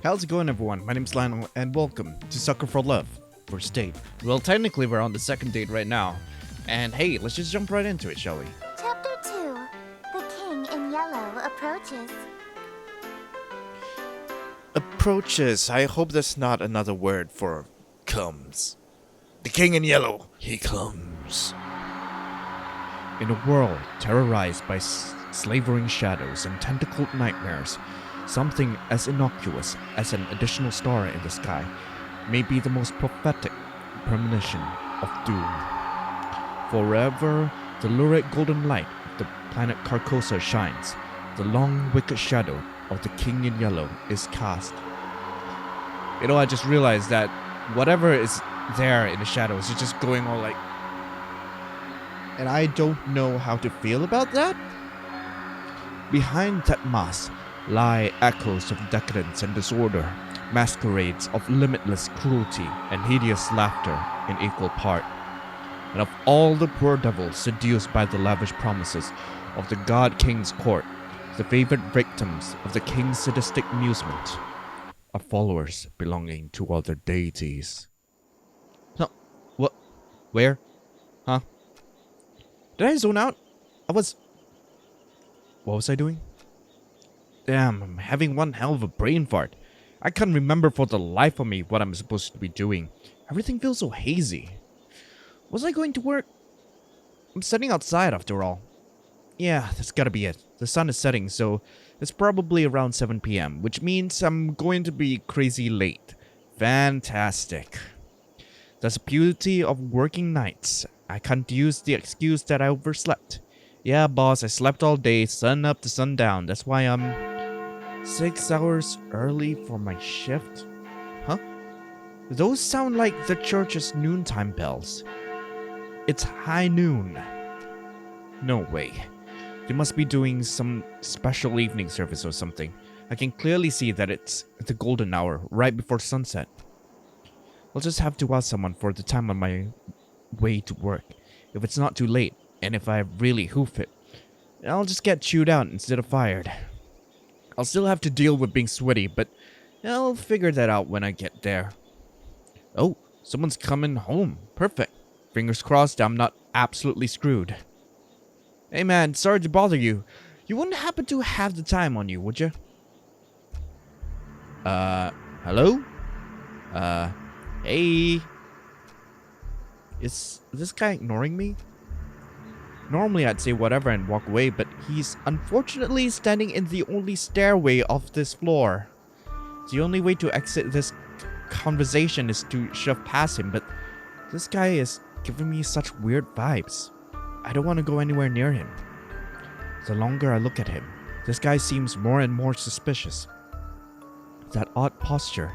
How's it going, everyone? My name's Lionel, and welcome to Sucker for Love, first date. Well, technically we're on the second date right now, and hey, let's just jump right into it, shall we? Chapter 2. The King in Yellow approaches. Approaches. I hope that's not another word for comes. The King in Yellow, he comes. In a world terrorized by slavering shadows and tentacled nightmares, something as innocuous as an additional star in the sky may be the most prophetic premonition of doom. Forever, the lurid golden light of the planet Carcosa shines. The long, wicked shadow of the King in Yellow is cast. You know, I just realized that whatever is there in the shadows is just going all like... And I don't know how to feel about that. Behind that mask lie echoes of decadence and disorder, masquerades of limitless cruelty and hideous laughter in equal part. And of all the poor devils seduced by the lavish promises of the God King's court, the favored victims of the King's sadistic amusement are followers belonging to other deities. No, what? Where? Huh? Did I zone out? What was I doing? Damn, I'm having one hell of a brain fart. I can't remember for the life of me what I'm supposed to be doing. Everything feels so hazy. Was I going to work? I'm sitting outside after all. Yeah, that's gotta be it. The sun is setting, so it's probably around 7 p.m., which means I'm going to be crazy late. Fantastic. That's the beauty of working nights. I can't use the excuse that I overslept. Yeah, boss, I slept all day, sun up to sundown. That's why I'm 6 hours early for my shift? Huh? Those sound like the church's noontime bells. It's high noon. No way. They must be doing some special evening service or something. I can clearly see that it's the golden hour, right before sunset. I'll just have to ask someone for the time on my way to work. If it's not too late, and if I really hoof it, I'll just get chewed out instead of fired. I'll still have to deal with being sweaty, but I'll figure that out when I get there. Oh, someone's coming home. Perfect. Fingers crossed I'm not absolutely screwed. Hey man, sorry to bother you. You wouldn't happen to have the time on you, would you? Hello? Hey. Is this guy ignoring me? Normally I'd say whatever and walk away, but he's unfortunately standing in the only stairway of this floor. The only way to exit this conversation is to shove past him, but this guy is giving me such weird vibes. I don't want to go anywhere near him. The longer I look at him, this guy seems more and more suspicious. That odd posture,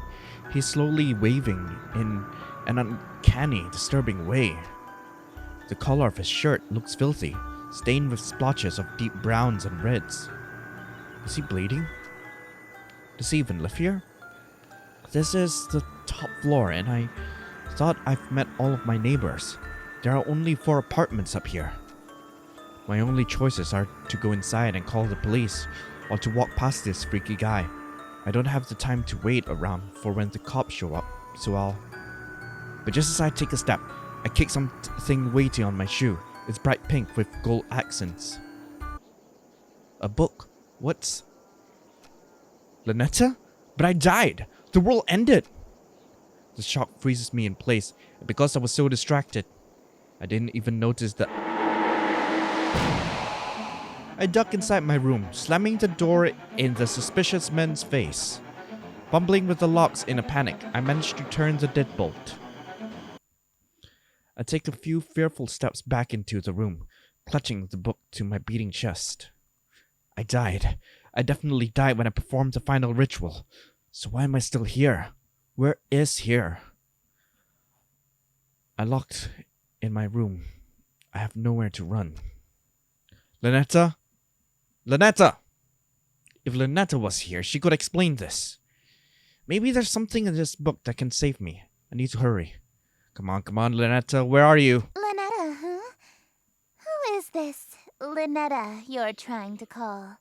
he's slowly waving in an uncanny, disturbing way. The color of his shirt looks filthy, stained with splotches of deep browns and reds. Is he bleeding? Does he even live here? This is the top floor, and I thought I've met all of my neighbors. There are only 4 apartments up here. My only choices are to go inside and call the police, or to walk past this freaky guy. I don't have the time to wait around for when the cops show up, so I'll... But just as I take a step, I kick something weighty on my shoe. It's bright pink with gold accents. A book? What's... Ln'eta? But I died! The world ended! The shock freezes me in place, and because I was so distracted, I didn't even notice that... I duck inside my room, slamming the door in the suspicious man's face. Fumbling with the locks in a panic, I managed to turn the deadbolt. I take a few fearful steps back into the room, clutching the book to my beating chest. I died. I definitely died when I performed the final ritual. So why am I still here? Where is here? I locked in my room. I have nowhere to run. Ln'eta? Ln'eta! If Ln'eta was here, she could explain this. Maybe there's something in this book that can save me. I need to hurry. Come on, Ln'eta, where are you? Lynetta, huh? Who is this Lynetta you're trying to call?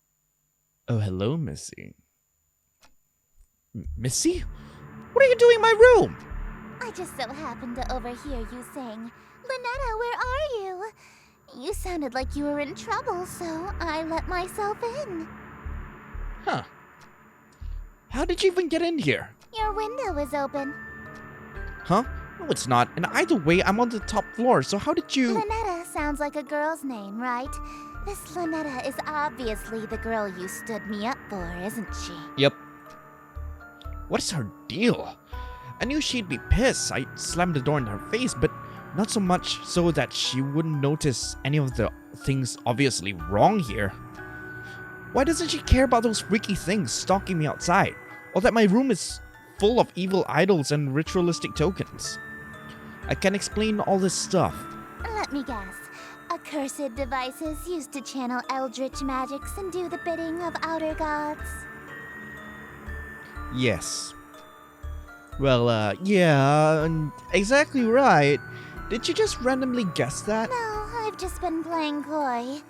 Oh, hello, Missy. Missy? What are you doing in my room? I just so happened to overhear you saying, Lyn'eta, where are you? You sounded like you were in trouble, so I let myself in. Huh. How did you even get in here? Your window is open. Huh? No, it's not. And either way, I'm on the top floor, so how did you... Lyn'eta sounds like a girl's name, right? This Lyn'eta is obviously the girl you stood me up for, isn't she? Yep. What is her deal? I knew she'd be pissed. I slammed the door in her face, but not so much so that she wouldn't notice any of the things obviously wrong here. Why doesn't she care about those freaky things stalking me outside? Or that my room is full of evil idols and ritualistic tokens? I can't explain all this stuff. Let me guess. Accursed devices used to channel Eldritch magics and do the bidding of outer gods. Yes. Well, yeah, exactly right. Did you just randomly guess that? No, I've just been playing coy.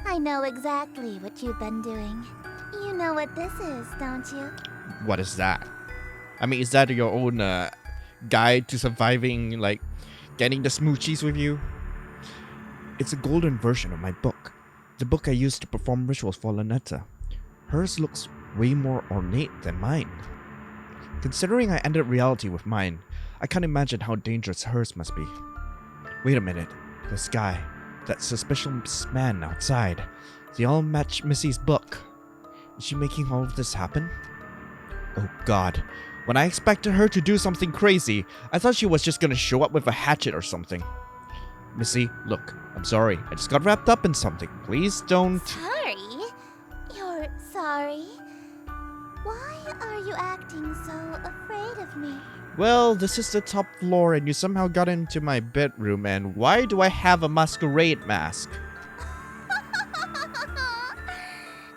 I know exactly what you've been doing. You know what this is, don't you? What is that? I mean, is that your own guide to surviving, like, getting the smoochies with you? It's a golden version of my book. The book I used to perform rituals for Ln'eta. Hers looks way more ornate than mine. Considering I ended reality with mine, I can't imagine how dangerous hers must be. Wait a minute. This guy, that suspicious man outside, they all match Missy's book. Is she making all of this happen? Oh god. When I expected her to do something crazy, I thought she was just gonna show up with a hatchet or something. Missy, look, I'm sorry. I just got wrapped up in something. Please don't... Sorry? You're sorry? Why are you acting so afraid of me? Well, this is the top floor and you somehow got into my bedroom, and why do I have a masquerade mask? Could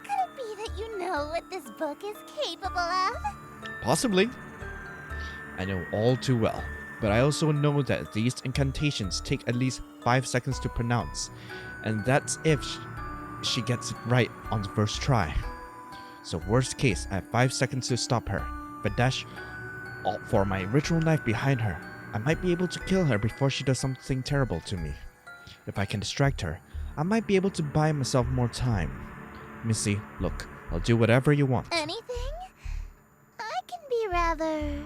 it be that you know what this book is capable of? Possibly. I know all too well, but I also know that these incantations take at least 5 seconds to pronounce, and that's if she gets it right on the first try. So worst case, I have 5 seconds to stop her. But dash for my ritual knife behind her. I might be able to kill her before she does something terrible to me. If I can distract her, I might be able to buy myself more time. Missy, look, I'll do whatever you want. Anything? I can be rather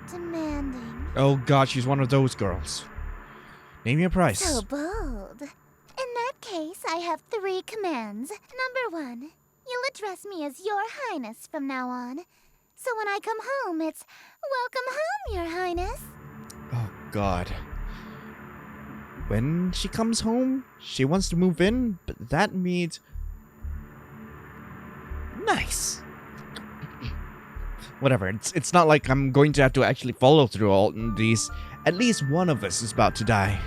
demanding. Oh god, she's one of those girls. Name your price. So bold. In that case, I have 3 commands. Number 1, you'll address me as Your Highness from now on. So when I come home, it's welcome home, Your Highness. Oh god. When she comes home, she wants to move in, but that means... Nice. Whatever, it's not like I'm going to have to actually follow through all these. At least one of us is about to die.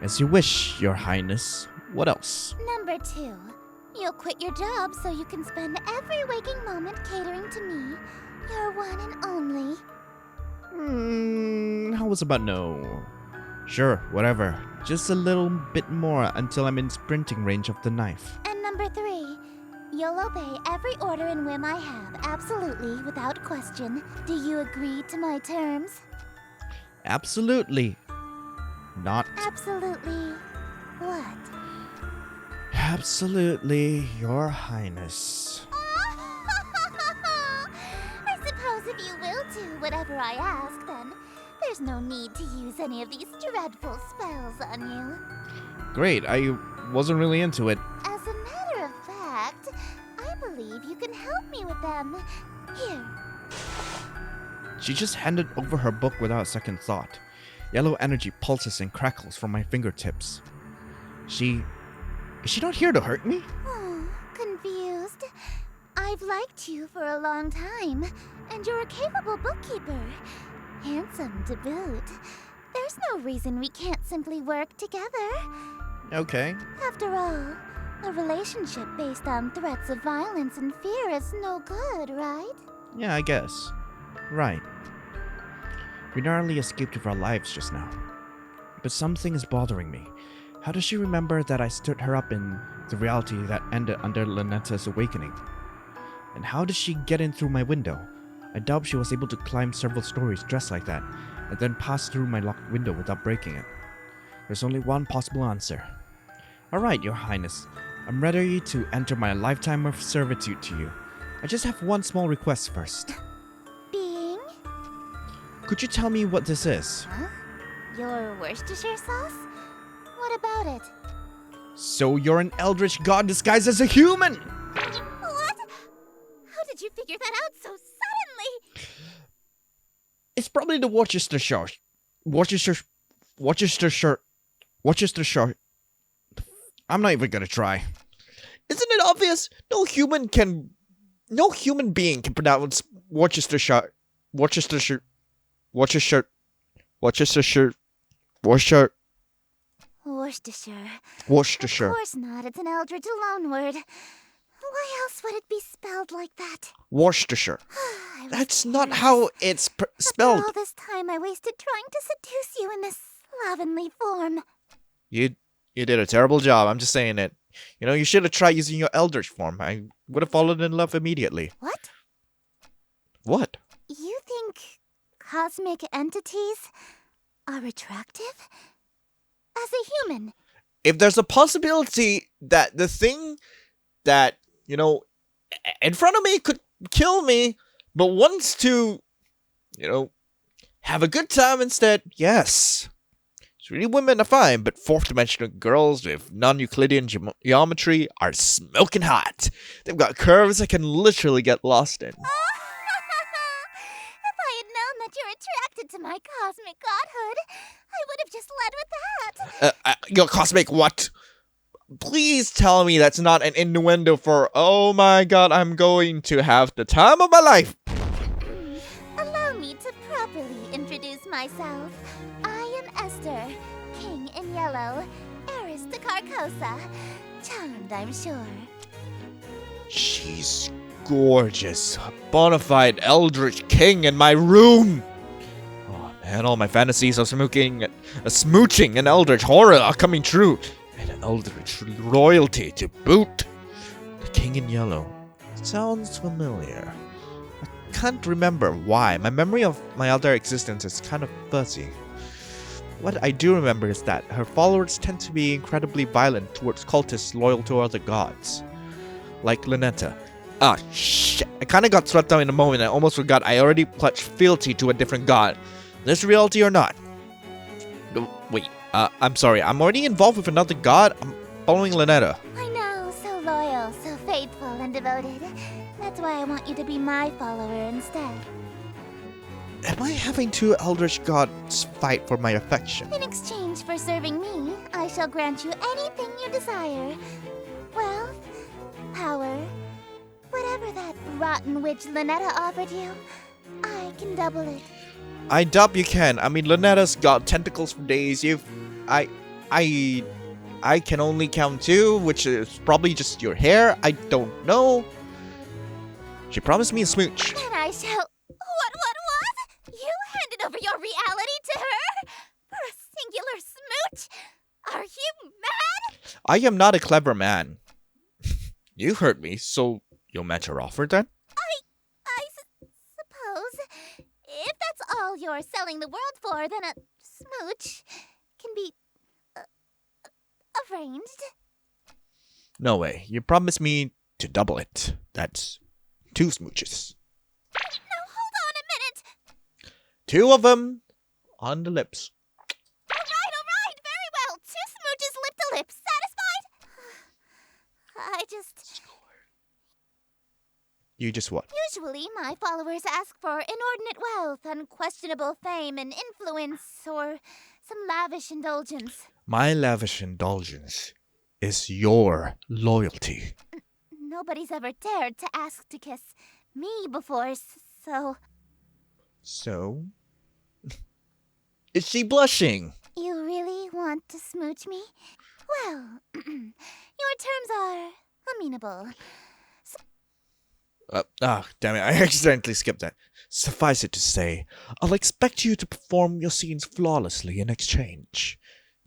As you wish, Your Highness. What else? Number 2, you'll quit your job so you can spend every waking moment catering to me, your one and only. How was about no? Sure, whatever. Just a little bit more until I'm in sprinting range of the knife. And number 3, you'll obey every order and whim I have, absolutely, without question. Do you agree to my terms? Absolutely. Not. Absolutely. What? Absolutely, Your Highness. I suppose if you will do whatever I ask, then there's no need to use any of these dreadful spells on you. Great, I wasn't really into it. As a matter of fact, I believe you can help me with them. Here. She just handed over her book without a second thought. Yellow energy pulses and crackles from my fingertips. Is she not here to hurt me? Oh, confused. I've liked you for a long time, and you're a capable bookkeeper. Handsome to boot. There's no reason we can't simply work together. Okay. After all, a relationship based on threats of violence and fear is no good, right? Yeah, I guess. Right. We narrowly escaped with our lives just now. But something is bothering me. How does she remember that I stood her up in the reality that ended under Lyn'eta's awakening? And how did she get in through my window? I doubt she was able to climb several stories dressed like that, and then pass through my locked window without breaking it. There's only one possible answer. Alright, Your Highness. I'm ready to enter my lifetime of servitude to you. I just have one small request first. Being? Could you tell me what this is? Huh? Your Worcestershire sauce? What about it? So you're an eldritch god disguised as a human! What? How did you figure that out so suddenly? It's probably the Worcestershire. Worcestershire. I'm not even gonna try. Isn't it obvious? No human being can pronounce Worcestershire. Worcestershire. Worcestershire. Worcestershire. Of course not. It's an Eldritch loanword. Why else would it be spelled like that? Worcestershire. I was That's not careless. how it's spelled. After all this time I wasted trying to seduce you in this slovenly form. You did a terrible job. I'm just saying it. You know, you should have tried using your Eldritch form. I would have fallen in love immediately. What? What? You think cosmic entities are attractive? As a human? If there's a possibility that the thing that, you know, in front of me could kill me, but wants to, you know, have a good time instead, yes. 3D women are fine, but 4th dimensional girls with non-Euclidean geometry are smoking hot. They've got curves I can literally get lost in. If I had known that you're attracted to my cosmic godhood, I would have just led with that. Your cosmic what? Please tell me that's not an innuendo for, oh my god, I'm going to have the time of my life. Allow me to properly introduce myself. I am Esther, King in Yellow, heiress to Carcosa. Charmed, I'm sure. She's gorgeous. A bona fide Eldritch King in my room. Oh man, all my fantasies of smooching and Eldritch horror are coming true. And Eldritch royalty to boot. The King in Yellow. Sounds familiar. I can't remember why. My memory of my other existence is kind of fuzzy. What I do remember is that her followers tend to be incredibly violent towards cultists loyal to other gods. Like Lynette. Ah, shit. I kinda got swept up in a moment. I almost forgot I already pledged fealty to a different god. This reality or not? No, wait. I'm sorry. I'm already involved with another god. I'm following Ln'eta. I know, so loyal, so faithful and devoted. That's why I want you to be my follower instead. Am I having two Eldritch gods fight for my affection? In exchange for serving me, I shall grant you anything you desire. Wealth, power, whatever that rotten witch Ln'eta offered you, I can double it. I doubt you can. I mean, Lynette's got tentacles for days. I can only count 2, which is probably just your hair. I don't know. She promised me a smooch. Then I shall... What? You handed over your reality to her? For a singular smooch? Are you mad? I am not a clever man. You heard me, so you'll match her offer then? I suppose. If that's all you're selling the world for, then a smooch can be arranged. No way. You promised me to double it. That's 2 smooches. No, hold on a minute. 2 of them on the lips. All right, very well. 2 smooches lip to lip. Satisfied? You just what? Usually, my followers ask for inordinate wealth, unquestionable fame and influence, or some lavish indulgence. My lavish indulgence is your loyalty. Nobody's ever dared to ask to kiss me before, so... So? Is she blushing? You really want to smooch me? Well, your terms are amenable. Damn it, I accidentally skipped that. Suffice it to say, I'll expect you to perform your scenes flawlessly in exchange.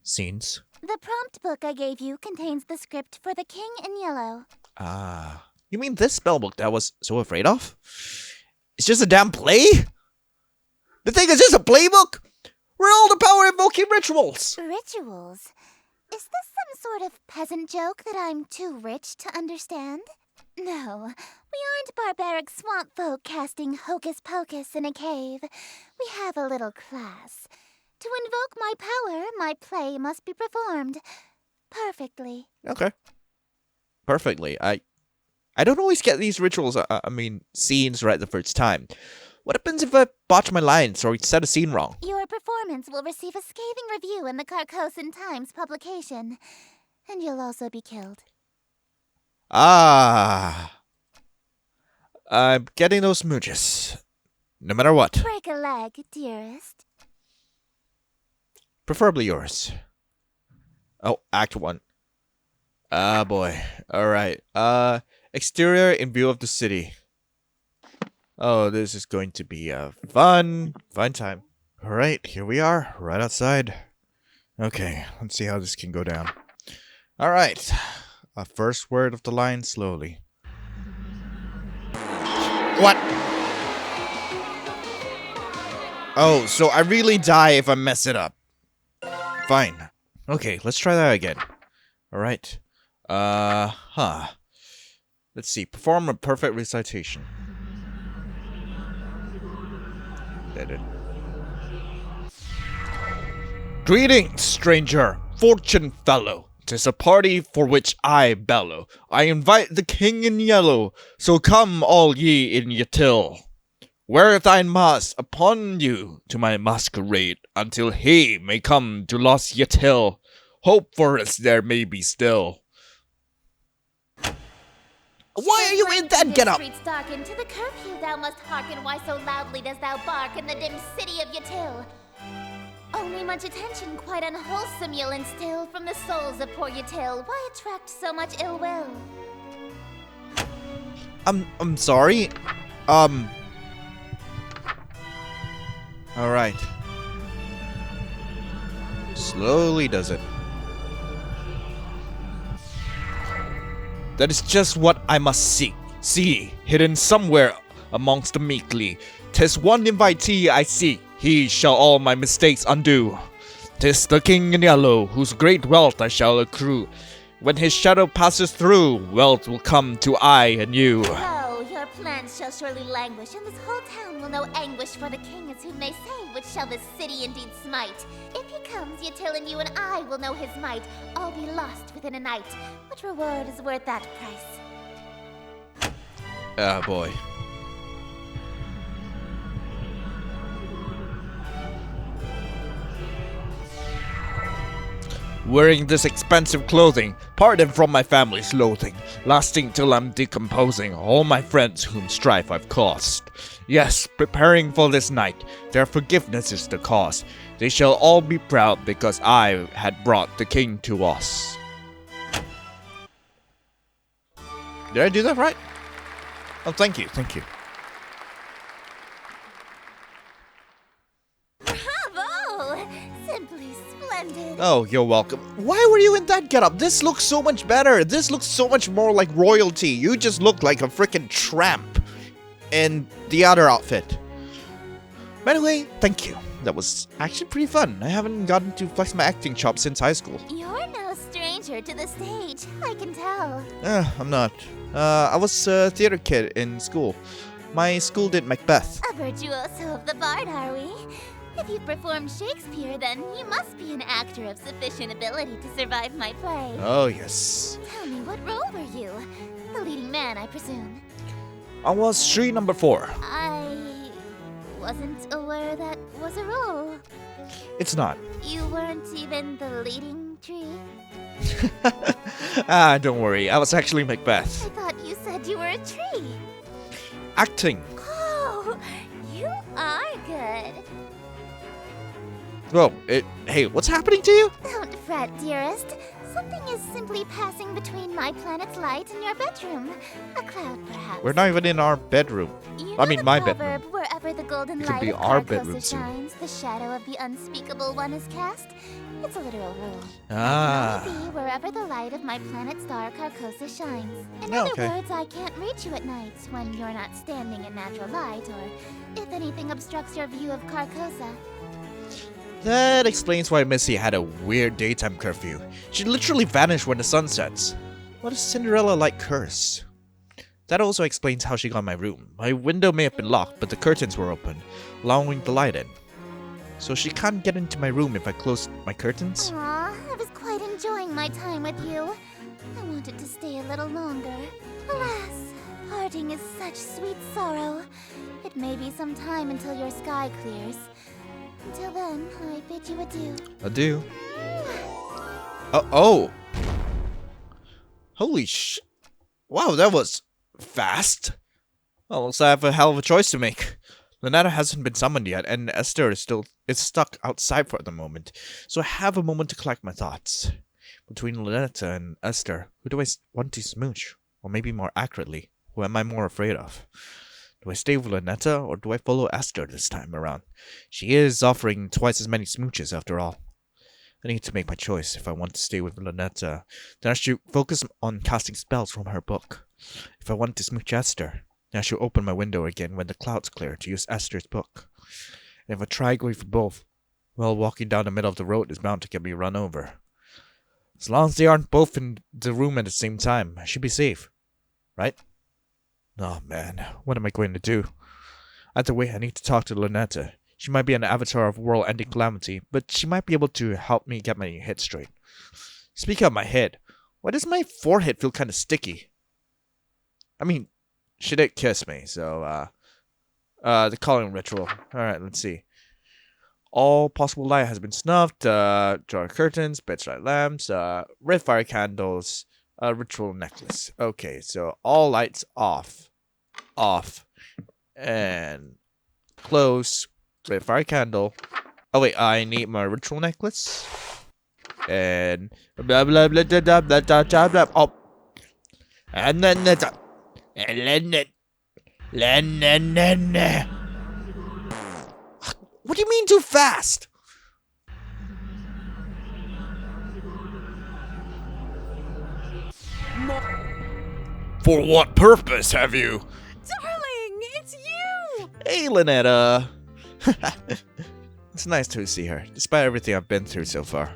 Scenes? The prompt book I gave you contains the script for the King in Yellow. Ah, you mean this spellbook that I was so afraid of? It's just a damn play? The thing is, this a playbook? Where are all the power invoking rituals? Rituals? Is this some sort of peasant joke that I'm too rich to understand? No, we aren't barbaric swamp folk casting hocus pocus in a cave. We have a little class. To invoke my power, my play must be performed perfectly. Okay. Perfectly. I don't always get these rituals, scenes right the first time. What happens if I botch my lines or set a scene wrong? Your performance will receive a scathing review in the Carcosan Times publication. And you'll also be killed. Ah. I'm getting those smooches. No matter what. Break a leg, dearest. Preferably yours. Oh, Act 1. Ah, boy. Alright. Exterior in view of the city. Oh, this is going to be a fun time. Alright, here we are, right outside. Okay, let's see how this can go down. Alright. A first word of the line slowly. What? Oh, so I really die if I mess it up. Fine. Okay, let's try that again. Alright. Let's see. Perform a perfect recitation. Did it. Greetings, stranger, fortune fellow. 'Tis a party for which I bellow. I invite the king in yellow, so come all ye in ye till. Wear thine mask upon you to my masquerade, until he may come to lost ye till. Hope for us there may be still. Why are you in that get-up? Streets darken, to the curfew thou must hearken. Why so loudly dost thou bark in the dim city of Yatil? Only much attention, quite unwholesome, you'll instill from the souls of poor Yatil. Why attract so much ill will? I'm sorry. Alright. Slowly does it. That is just what I must seek. See, hidden somewhere amongst the meekly. 'Tis one invitee I seek. He shall all my mistakes undo. 'Tis the king in yellow, whose great wealth I shall accrue. When his shadow passes through, wealth will come to I and you. Oh, your plans shall surely languish, and this whole town will know anguish. For the king is whom they say, which shall this city indeed smite. If he comes, Yatil and you and I will know his might. All be lost within a night. What reward is worth that price? Ah, boy. Wearing this expensive clothing, pardon from my family's loathing, lasting till I'm decomposing all my friends whom strife I've caused. Yes, preparing for this night, their forgiveness is the cause. They shall all be proud because I had brought the king to us. Did I do that right? Oh, thank you, thank you. Bravo! Simply splendid. Oh, you're welcome. Why were you in that getup? This looks so much better. This looks so much more like royalty. You just look like a freaking tramp in the other outfit. By the way, thank you. That was actually pretty fun. I haven't gotten to flex my acting chops since high school. You're no stranger to the stage, I can tell. I'm not. I was a theater kid in school. My school did Macbeth. A virtuoso of the bard, are we? If you've performed Shakespeare, then you must be an actor of sufficient ability to survive my play. Oh, yes. Tell me, what role were you? The leading man, I presume. I was tree number 4. I wasn't aware that was a role. It's not. You weren't even the leading tree? Don't worry. I was actually Macbeth. I thought you said you were a tree. Acting. Oh, you are good. Whoa, hey, what's happening to you? Don't fret, dearest. Something is simply passing between my planet's light and your bedroom. A cloud, perhaps. We're not even in our bedroom. You know I mean, the my proverb, bedroom. wherever the golden It could light be of our Carcosa bedroom soon. shines, the shadow of the unspeakable one is cast. It's a literal rule. Ah. I can only be wherever the light of my planet star Carcosa shines. In Oh, other okay. words, I can't reach you at night when you're not standing in natural light, or if anything obstructs your view of Carcosa. That explains why Missy had a weird daytime curfew. She literally vanished when the sun sets. What a Cinderella-like curse. That also explains how she got my room. My window may have been locked, but the curtains were open, allowing the light in. So she can't get into my room if I close my curtains? Aw, I was quite enjoying my time with you. I wanted to stay a little longer. Alas, parting is such sweet sorrow. It may be some time until your sky clears. Until then, I bid you adieu. Adieu. Oh. Holy sh... Wow, that was fast. Well, looks like I have a hell of a choice to make. Ln'eta hasn't been summoned yet, and Esther is stuck outside for the moment. So I have a moment to collect my thoughts. Between Ln'eta and Esther, who do I want to smooch? Or maybe more accurately, who am I more afraid of? Do I stay with Ln'eta, or do I follow Esther this time around? She is offering twice as many smooches after all. I need to make my choice. If I want to stay with Ln'eta, then I should focus on casting spells from her book. If I want to smooch Esther, then I should open my window again when the clouds clear to use Esther's book. And if I try going for both, well, walking down the middle of the road is bound to get me run over. As long as they aren't both in the room at the same time, I should be safe. Right? Oh man, what am I going to do? Either way, I need to talk to Ln'eta. She might be an avatar of world-ending calamity, but she might be able to help me get my head straight. Speaking of my head, why does my forehead feel kind of sticky? I mean, she did kiss me, so, the calling ritual. Alright, let's see. All possible light has been snuffed, drawer curtains, bedside lamps, red fire candles, ritual necklace. Okay, so all lights off, and close, red fire candle. Oh wait, I need my ritual necklace, and blah blah blah blah blah blah blah blah blah. Oh, and then what do you mean too fast? For what purpose have you? Darling, it's you! Hey, Lynette. It's nice to see her, despite everything I've been through so far.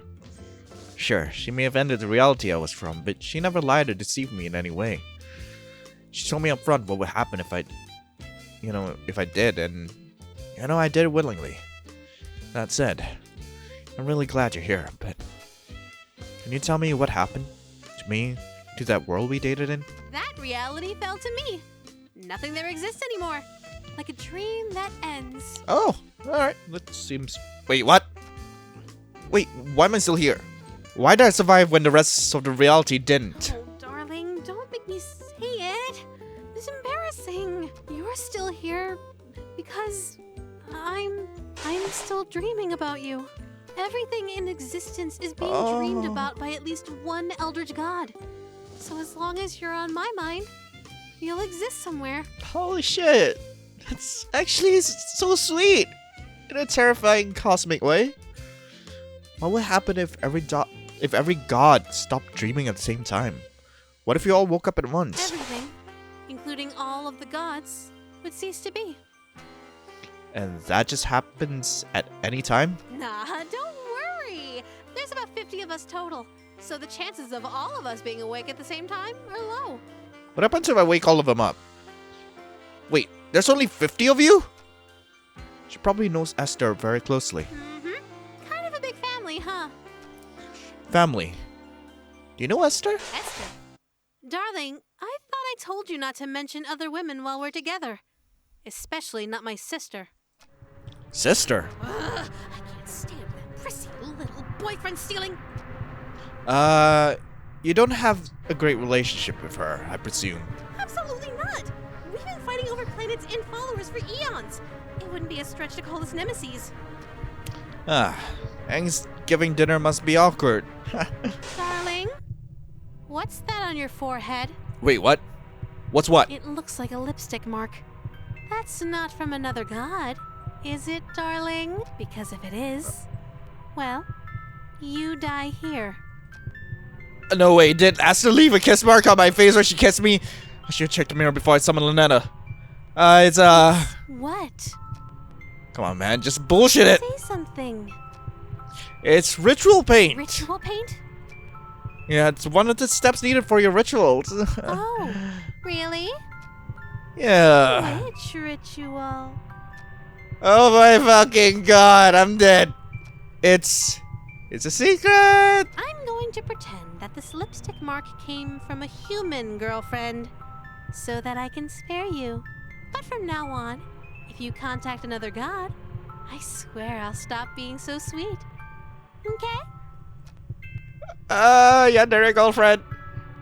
Sure, she may have ended the reality I was from, but she never lied or deceived me in any way. She told me up front what would happen if I did, and, I did it willingly. That said, I'm really glad you're here, but can you tell me what happened to me, to that world we dated in? That reality fell to me. Nothing there exists anymore. Like a dream that ends. Oh, alright, that seems... Wait, what? Wait, why am I still here? Why did I survive when the rest of the reality didn't? Oh, darling, don't make me say it. It's embarrassing. You're still here because I'm still dreaming about you. Everything in existence is being dreamed about by at least one Eldritch god. So as long as you're on my mind, you'll exist somewhere. Holy shit! That's actually so sweet! In a terrifying cosmic way. What would happen if every god stopped dreaming at the same time? What if you all woke up at once? Everything, including all of the gods, would cease to be. And that just happens at any time? Nah, don't worry. There's about 50 of us total, so the chances of all of us being awake at the same time are low. What happens if I wake all of them up? Wait, there's only 50 of you? She probably knows Esther very closely. Mm-hmm. Kind of a big family, huh? Family. Do you know Esther? Esther. Darling, I thought I told you not to mention other women while we're together. Especially not my sister. Sister? Ugh, I can't stand that prissy little boyfriend stealing. You don't have a great relationship with her, I presume. Absolutely not. We've been fighting over planets and followers for eons. It wouldn't be a stretch to call us nemesis. Thanksgiving dinner must be awkward. Darling, What's that on your forehead? Wait, what? What's what? It looks like a lipstick mark. That's not from another god, is it, darling? Because if it is, well, you die here. No way, did Esther leave a kiss mark on my face when she kissed me? I should have checked the mirror before I summoned Lyn'eta. What? Come on, man, just bullshit it. Say something. It's ritual paint. Ritual paint? Yeah, it's one of the steps needed for your rituals. Oh, really? Yeah. Which ritual? Oh my fucking god, I'm dead. It's a secret. I'm going to pretend that this lipstick mark came from a human girlfriend, so that I can spare you. But from now on, if you contact another god, I swear I'll stop being so sweet. Okay? Yeah, there you go, girlfriend.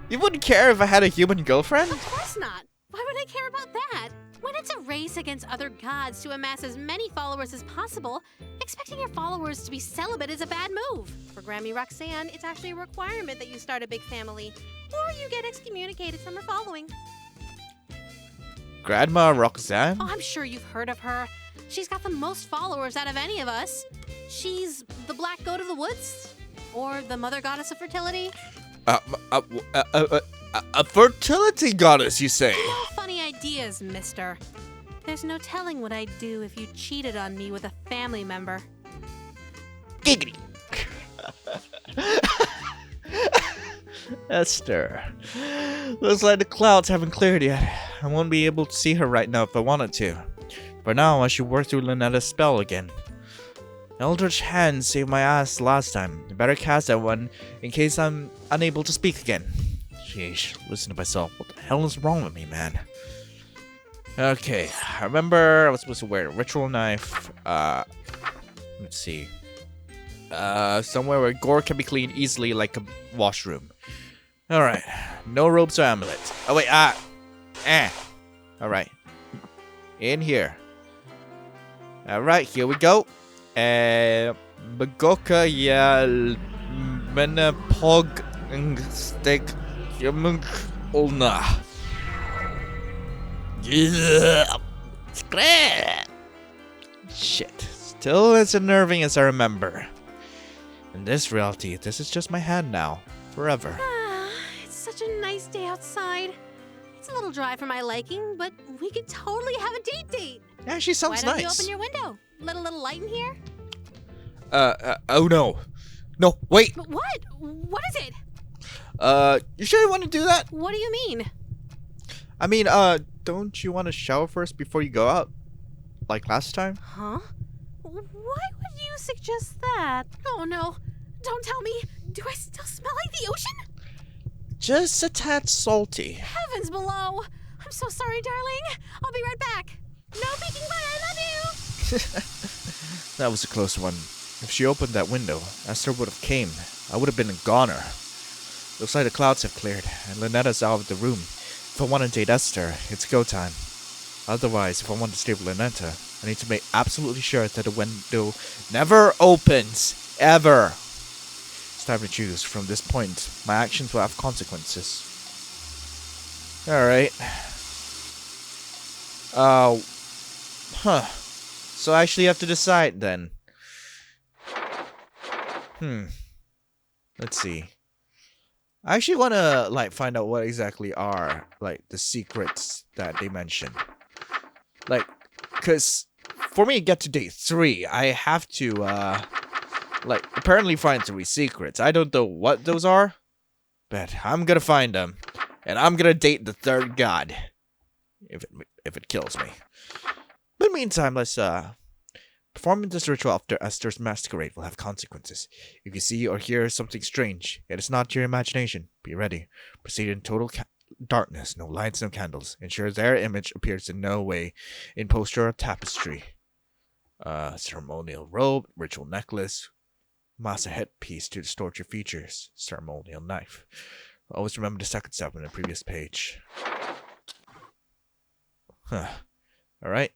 You wouldn't care if I had a human girlfriend? Of course not. Why would I care about that? When it's a race against other gods to amass as many followers as possible, expecting your followers to be celibate is a bad move. For Grammy Roxanne, it's actually a requirement that you start a big family, or you get excommunicated from her following. Grandma Roxanne? Oh, I'm sure you've heard of her. She's got the most followers out of any of us. She's the black goat of the woods, or the mother goddess of fertility. A fertility goddess, you say? No funny ideas, mister. There's no telling what I'd do if you cheated on me with a family member. Giggity. Esther. Looks like the clouds haven't cleared yet. I won't be able to see her right now if I wanted to. For now, I should work through Lyn'eta's spell again. Eldritch Hand saved my ass last time. I better cast that one in case I'm unable to speak again. Sheesh, listen to myself. What the hell is wrong with me, man? Okay, I remember I was supposed to wear a ritual knife. Let's see. Somewhere where gore can be cleaned easily like a washroom. Alright, no robes or amulets. Oh wait, Alright. In here. Alright, here we go. Bagoka ya mena pog steak yamunk ulna. Shit. Still as unnerving as I remember. In this reality, this is just my hand now. Forever. It's such a nice day outside. It's a little dry for my liking, but we could totally have a date. Yeah, she sounds Why don't nice. you open your window? Let a little light in here? Oh no. No, wait. But what? What is it? You sure you want to do that? What do you mean? I mean, don't you want to shower first before you go out? Like last time? Huh? Why would you suggest that? Oh no. Don't tell me. Do I still smell like the ocean? Just a tad salty. Heavens below. I'm so sorry, darling. I'll be right back. No peeking, but I love you. That was a close one. If she opened that window, Esther would have came. I would have been a goner. Looks like the clouds have cleared, and Lyn'eta's out of the room. If I want to date Esther, it's go time. Otherwise, if I want to stay with Lyn'eta, I need to make absolutely sure that the window never opens. Ever. It's time to choose. From this point, my actions will have consequences. Alright. So I actually have to decide then. Let's see. I actually want to find out what exactly are the secrets that they mention. Cause for me to get to day 3, I have to apparently find 3 secrets. I don't know what those are, but I'm gonna find them, and I'm gonna date the 3rd god if it kills me. But meantime, let's performing this ritual after Esther's masquerade will have consequences. If you see or hear something strange, it is not your imagination. Be ready. Proceed in total darkness, no lights, no candles. Ensure their image appears in no way in posture or tapestry. Ceremonial robe, ritual necklace, master headpiece to distort your features, ceremonial knife. Always remember the second step on the previous page. Alright.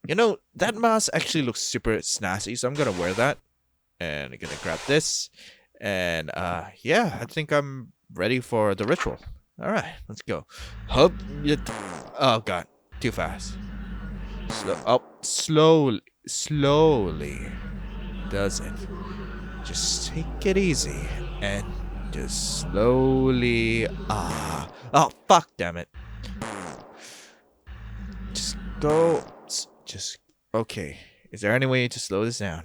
You know, that mask actually looks super snazzy, so I'm gonna wear that. And I'm gonna grab this. And yeah, I think I'm ready for the ritual. All right, let's go. Hup. Oh god, too fast. Slowly. Does it? Just take it easy and just slowly. Oh fuck, damn it. Just go. Just okay. Is there any way to slow this down?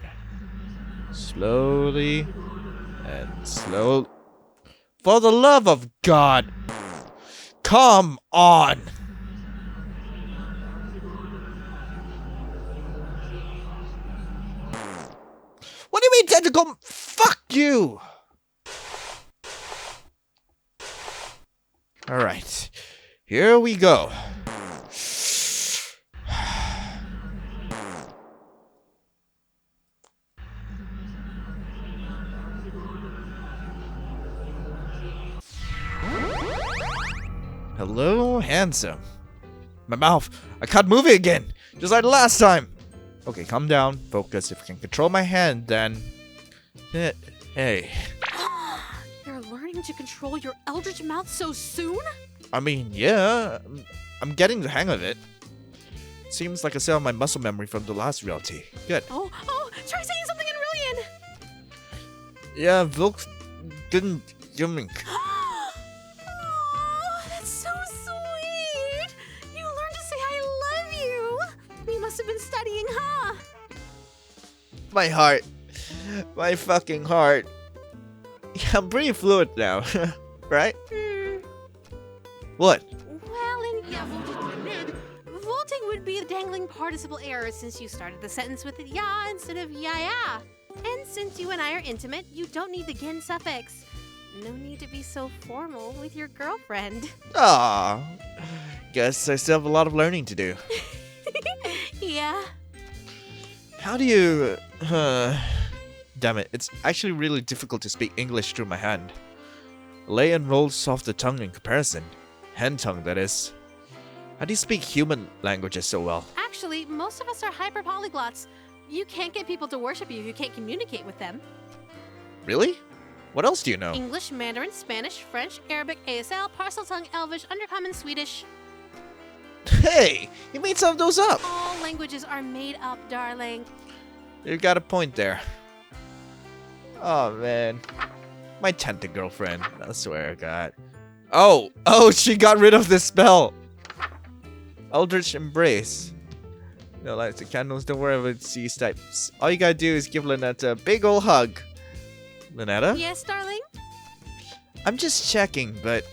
Slowly and slow. For the love of God, come on. What do you mean, tentacle? Fuck you! Alright. Here we go. Hello, handsome. My mouth. I can't move it again. Just like the last time. Okay, calm down. Focus. If I can control my hand, then... Hey. You're learning to control your eldritch mouth so soon? I mean, yeah. I'm getting the hang of it. Seems like I still have my muscle memory from the last reality. Good. Oh, try saying something in Rillian! Yeah, Vilk didn't give me... Oh, that's so sweet! You learned to say I love you! You must have been studying, huh? My heart. My fucking heart. Yeah, I'm pretty fluid now. Right? What? Well, vaulting would be a dangling participle error since you started the sentence with ya instead of ya. And since you and I are intimate, you don't need the gin suffix. No need to be so formal with your girlfriend. Aw. Guess I still have a lot of learning to do. Yeah. How do you... Damn it, it's actually really difficult to speak English through my hand. Lion rolls off the tongue in comparison. Hand tongue, that is. How do you speak human languages so well? Actually, most of us are hyper-polyglots. You can't get people to worship you if you can't communicate with them. Really? What else do you know? English, Mandarin, Spanish, French, Arabic, ASL, Parcel Tongue, Elvish, Undercommon, Swedish. Hey! You made some of those up! All languages are made up, darling. You got a point there. Oh, man. My tentacle girlfriend. I swear, God. Oh, she got rid of this spell. Eldritch Embrace. No lights and candles. Don't worry about these types. All you gotta do is give Lynette a big ol' hug. Lynetta? Yes, darling? I'm just checking, but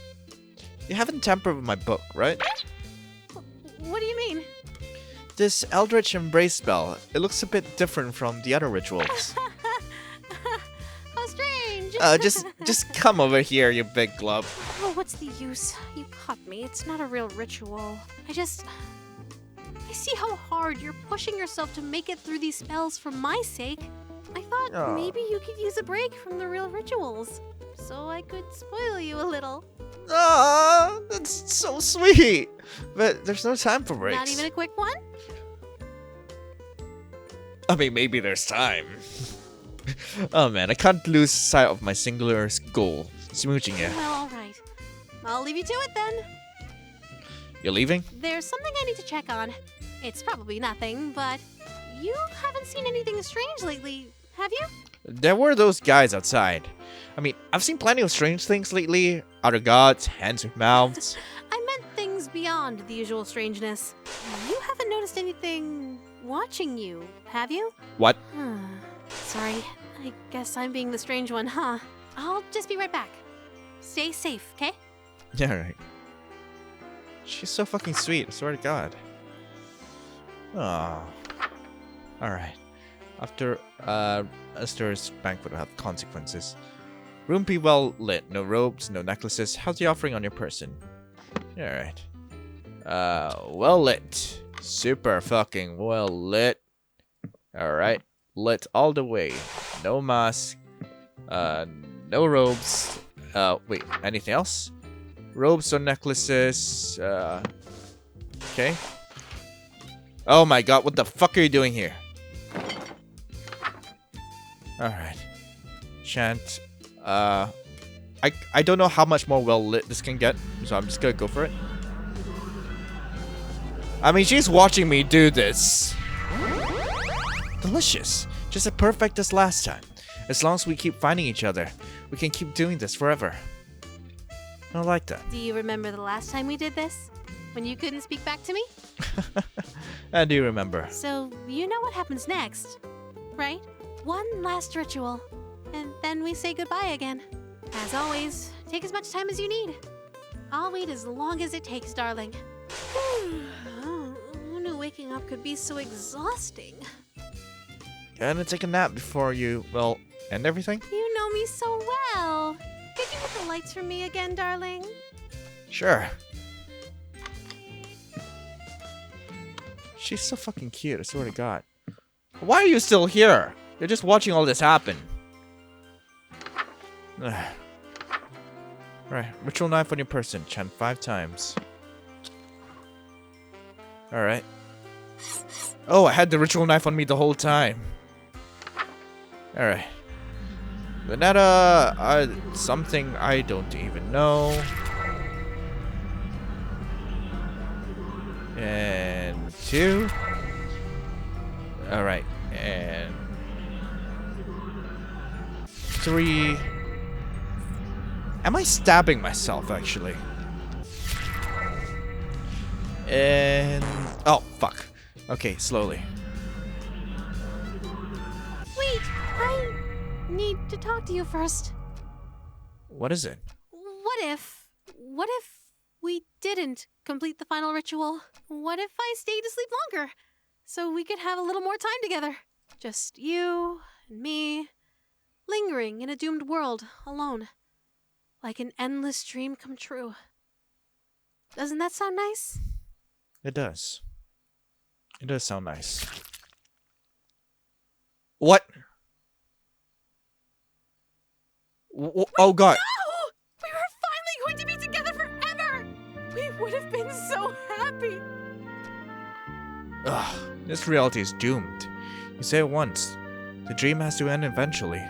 you haven't tampered with my book, right? What do you mean? This Eldritch Embrace spell, it looks a bit different from the other rituals. How strange. Just come over here, you big glove. Oh, what's the use? You caught me. It's not a real ritual. I see how hard you're pushing yourself to make it through these spells for my sake. I thought maybe you could use a break from the real rituals, so I could spoil you a little. Ah, that's so sweet. But there's no time for breaks. Not even a quick one? I mean, maybe there's time. Oh man, I can't lose sight of my singular goal. Smooching you. Well, alright. I'll leave you to it then. You're leaving? There's something I need to check on. It's probably nothing, but you haven't seen anything strange lately, have you? There were those guys outside. I mean, I've seen plenty of strange things lately. Other gods, hands with mouths. I meant things beyond the usual strangeness. You haven't noticed anything watching you, have you? What? Sorry, I guess I'm being the strange one, huh? I'll just be right back. Stay safe, okay? Yeah, right. She's so fucking sweet, I swear to God. Aww. Alright. After Esther's banquet will have consequences. Room be well lit. No robes, no necklaces. How's the offering on your person? Alright. Well lit. Super fucking well lit. Alright. Lit all the way. No mask. No robes. Wait, anything else? Robes or necklaces. Okay. Oh my god, what the fuck are you doing here? Alright. Chant. I don't know how much more well lit this can get, so I'm just gonna go for it. I mean, she's watching me do this. Delicious. Just as perfect as last time. As long as we keep finding each other, we can keep doing this forever. I like that. Do you remember the last time we did this? When you couldn't speak back to me? I do remember. So, you know what happens next, right? One last ritual, and then we say goodbye again. As always, take as much time as you need. I'll wait as long as it takes, darling. Who knew waking up could be so exhausting? Gonna take a nap before you, well, end everything? You know me so well. Could you hit the lights for me again, darling? Sure. She's so fucking cute, I swear to God. Why are you still here? You're just watching all this happen. Right, ritual knife on your person. Chant 5 times. Alright. Oh, I had the ritual knife on me the whole time. Alright. Ln'eta, something I don't even know. And 2. Alright, and 3. Am I stabbing myself, actually? And... oh, fuck. Okay, slowly. Wait, I need to talk to you first. What is it? What if we didn't complete the final ritual? What if I stayed asleep longer? So we could have a little more time together. Just you and me, lingering in a doomed world, alone. Like an endless dream come true. Doesn't that sound nice? It does. It does sound nice. What? Oh god. No! We were finally going to be together forever! We would have been so happy! Ugh, this reality is doomed. You say it once. The dream has to end eventually.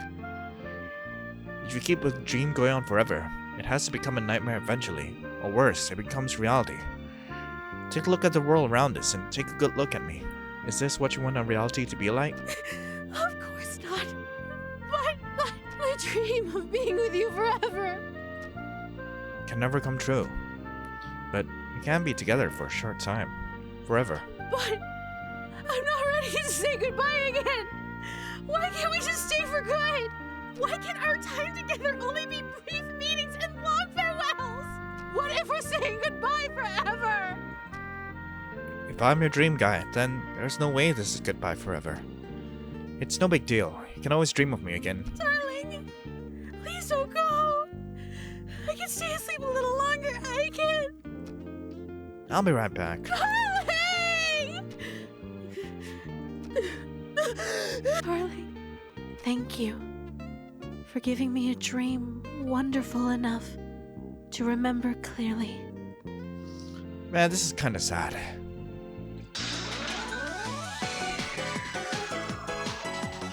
If you keep a dream going on forever, it has to become a nightmare eventually. Or worse, it becomes reality. Take a look at the world around us and take a good look at me. Is this what you want our reality to be like? Of course not. But my dream of being with you forever. Can never come true. But we can be together for a short time. Forever. But I'm not ready to say goodbye again. Why can't we just stay for good? Why can our time together only be brief meetings and long farewells? What if we're saying goodbye forever? If I'm your dream guy, then there's no way this is goodbye forever. It's no big deal. You can always dream of me again. Darling, please don't go. I can stay asleep a little longer. I can. I'll be right back. Darling, thank you for giving me a dream wonderful enough to remember clearly. Man, this is kind of sad.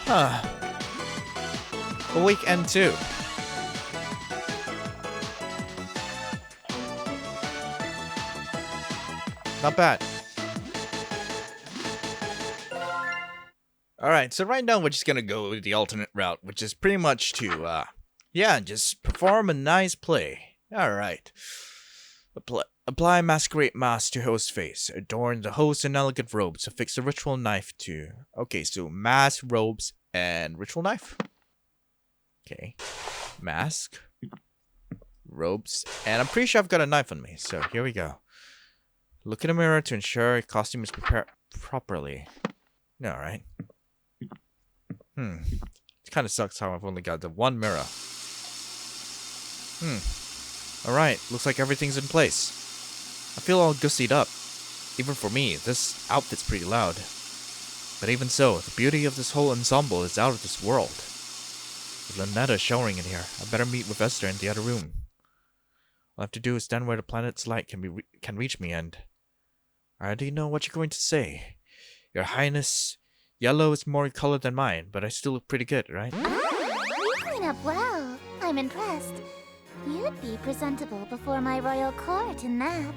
Huh. A weekend too. Not bad. Alright, so right now we're just gonna go with the alternate route, which is pretty much to, just perform a nice play. Alright. Apply masquerade mask to host face. Adorn the host in elegant robes. Affix a ritual knife to... okay, so mask, robes, and ritual knife. Okay. Mask. Robes. And I'm pretty sure I've got a knife on me, so here we go. Look in the mirror to ensure your costume is prepared properly. Alright. It kind of sucks how I've only got the one mirror. Alright, looks like everything's in place. I feel all gussied up. Even for me, this outfit's pretty loud. But even so, the beauty of this whole ensemble is out of this world. With Lyn'eta showering in here, I better meet with Esther in the other room. All I have to do is stand where the planet's light can reach me, and... I already know what you're going to say. Your Highness, yellow is more color than mine, but I still look pretty good, right? You clean up well. I I'm impressed. You'd be presentable before my royal court in that.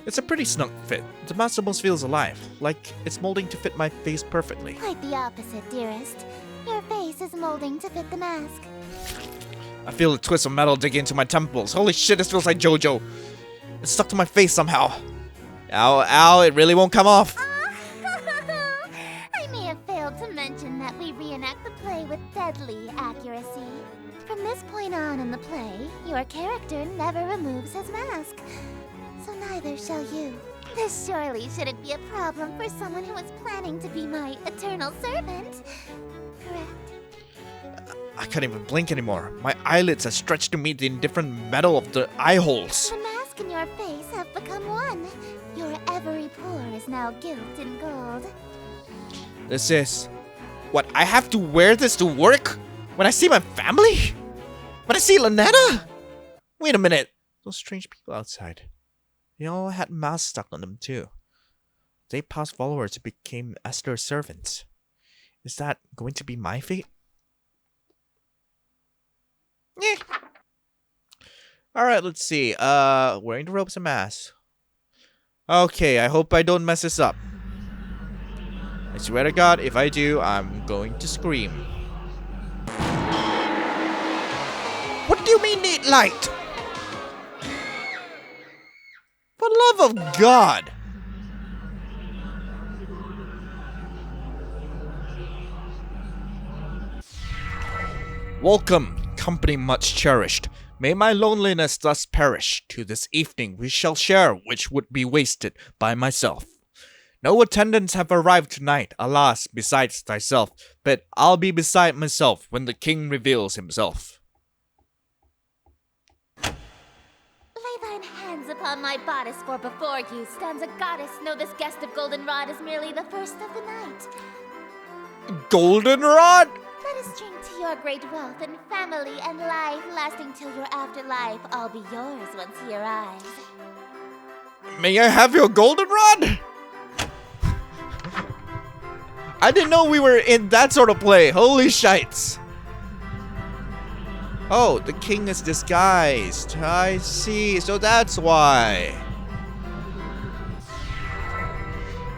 It's a pretty snug fit. The mask almost feels alive, like it's molding to fit my face perfectly. Quite the opposite, dearest. Your face is molding to fit the mask. I feel a twist of metal dig into my temples. Holy shit, this feels like JoJo. It's stuck to my face somehow. Ow, ow, it really won't come off. I may have failed to mention that we reenact the play with deadly accuracy. From this point on in the play, your character never removes his mask. So neither shall you. This surely shouldn't be a problem for someone who is planning to be my eternal servant. Correct? I can't even blink anymore. My eyelids are stretched to meet the indifferent metal of the eye holes. The mask and your face have become one. Your every pore is now gilt in gold. This is... What, I have to wear this to work? When I see my family? When I see Ln'eta? Wait a minute. Those strange people outside. They all had masks stuck on them too. They passed followers who became Esther's servants. Is that going to be my fate? Eh. Alright, let's see. Wearing the robes and masks. Okay, I hope I don't mess this up. I swear to God, if I do, I'm going to scream. What do you mean need light? For the love of God! Welcome, company much cherished. May my loneliness thus perish. To this evening we shall share, which would be wasted by myself. No attendants have arrived tonight, alas, besides thyself, but I'll be beside myself when the king reveals himself. Lay thine hands upon my bodice, for before you stands a goddess. Know this guest of goldenrod is merely the first of the night. Goldenrod? Let us drink to your great wealth and family and life, lasting till your afterlife. I'll be yours once he arrives. May I have your goldenrod? I didn't know we were in that sort of play. Holy shites. Oh, the king is disguised. I see. So that's why.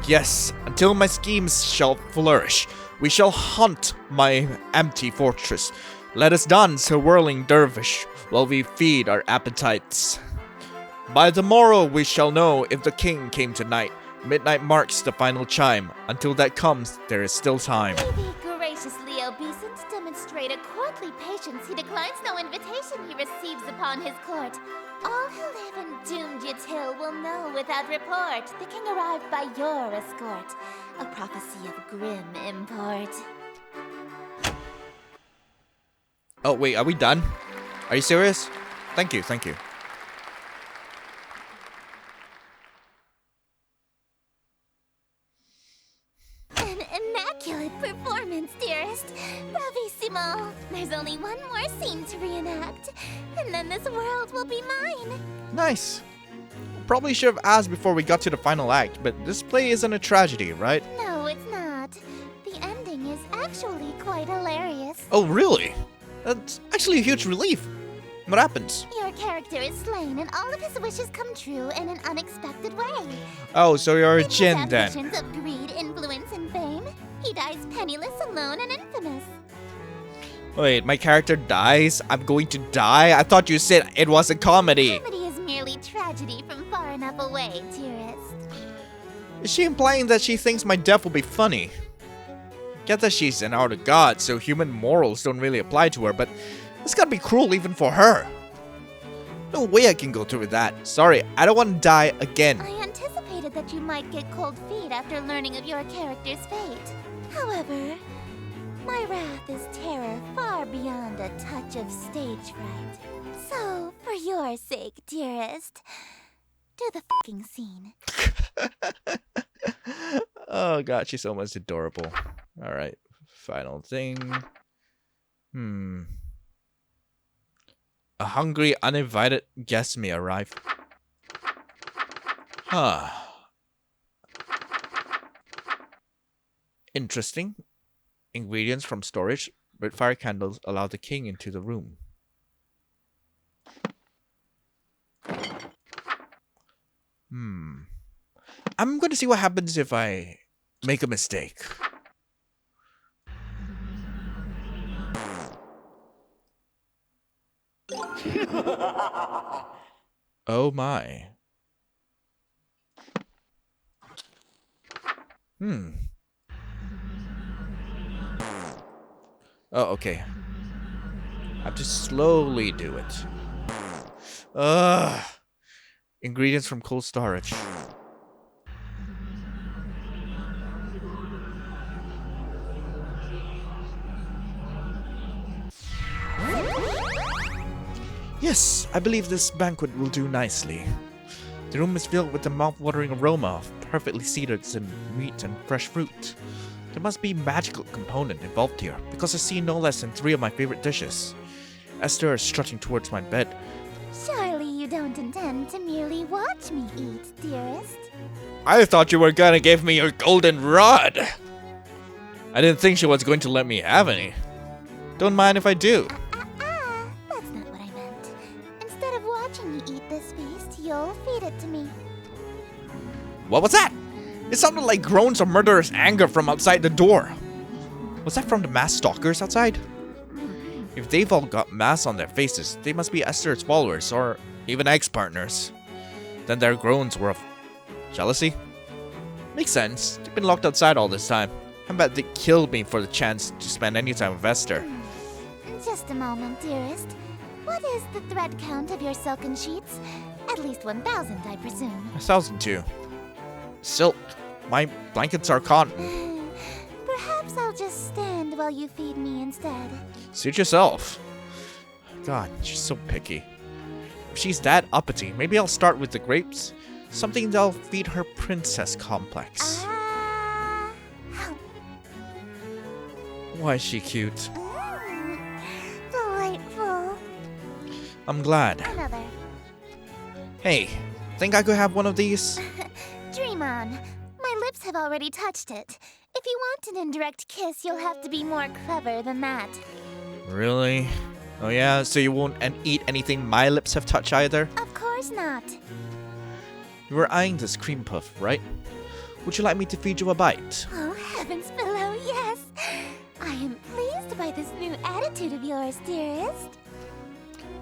Yes, until my schemes shall flourish, we shall haunt my empty fortress. Let us dance a whirling dervish while we feed our appetites. By the morrow we shall know if the king came tonight. Midnight marks the final chime. Until that comes, there is still time. Be thee graciously obeisant, demonstrate a courtly patience. He declines no invitation he receives upon his court. All who live in doomed Yatil will know without report the king arrived by your escort. A prophecy of grim import. Oh, wait, are we done? Are you serious? Thank you, thank you. An immaculate performance, dearest. Bravissimo. There's only one more scene to reenact, and then this world will be mine. Nice. Probably should have asked before we got to the final act, but this play isn't a tragedy, right? No, it's not. The ending is actually quite hilarious. Oh, really? That's actually a huge relief. What happens? Your character is slain, and all of his wishes come true in an unexpected way. Oh, so you're a In his Jinn then. ambitions of greed, influence, and fame, he dies penniless, alone, and infamous. Wait, my character dies? I'm going to die? I thought you said it was a comedy. Comedy is merely tragedy from far enough away, dearest. Is she implying that she thinks my death will be funny? Get that she's an outer god, so human morals don't really apply to her, but it's gotta be cruel even for her. No way I can go through with that. Sorry, I don't want to die again. I anticipated that you might get cold feet after learning of your character's fate. However, my wrath is terror far beyond a touch of stage fright. So, for your sake, dearest, do the fucking scene. Oh god, she's almost adorable. Alright, final thing. A hungry, uninvited guest may arrive. Huh. Interesting. Ingredients from storage. Red fire candles allow the king into the room. I'm going to see what happens if I make a mistake. Oh my. Oh, okay. I have to slowly do it. Ugh. Ingredients from cold storage. Yes, I believe this banquet will do nicely. The room is filled with the mouth-watering aroma of perfectly seasoned meat and fresh fruit. There must be a magical component involved here, because I see no less than 3 of my favorite dishes. Esther is strutting towards my bed. Surely you don't intend to merely watch me eat, dearest. I thought you were gonna give me your golden rod! I didn't think she was going to let me have any. Don't mind if I do. That's not what I meant. Instead of watching me eat this feast, you'll feed it to me. What was that? It sounded like groans of murderous anger from outside the door. Was that from the masked stalkers outside? If they've all got masks on their faces, they must be Esther's followers or even ex-partners. Then their groans were of jealousy? Makes sense. They've been locked outside all this time. I bet they killed me for the chance to spend any time with Esther. Just a moment, dearest. What is the thread count of your silken sheets? At least 1,000, I presume. 1,002. Silk. My blankets are cotton. Perhaps I'll just stand while you feed me instead. Suit yourself. God, she's so picky. If she's that uppity, maybe I'll start with the grapes. Something that'll feed her princess complex. Why is she cute? Delightful. I'm glad. Another. Hey, think I could have one of these? Dream on. My lips have already touched it. If you want an indirect kiss, you'll have to be more clever than that. Really? Oh yeah, so you won't eat anything my lips have touched either? Of course not. You were eyeing this cream puff, right? Would you like me to feed you a bite? Oh, heavens below, yes. I am pleased by this new attitude of yours, dearest.